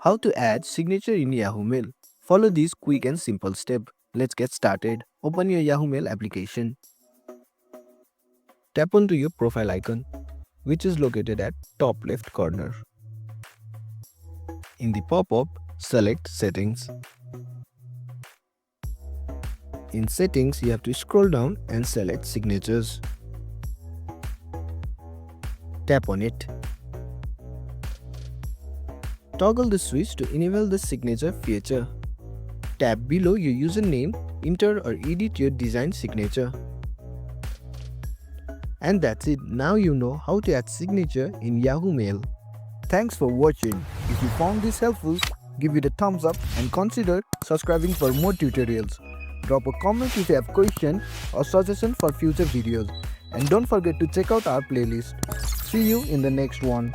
How to add signature in Yahoo Mail. Follow these quick and simple steps. Let's get started. Open your Yahoo Mail application. Tap onto your profile icon, which is located at top left corner. In the pop-up, select Settings. In Settings, you have to scroll down and select Signatures. Tap on it. Toggle the switch to enable the signature feature. Tap below your username, enter or edit your designed signature. And that's it. Now you know how to add signature in Yahoo Mail. Thanks for watching. If you found this helpful, give it a thumbs up and consider subscribing for more tutorials. Drop a comment if you have question or suggestion for future videos. And don't forget to check out our playlist. See you in the next one.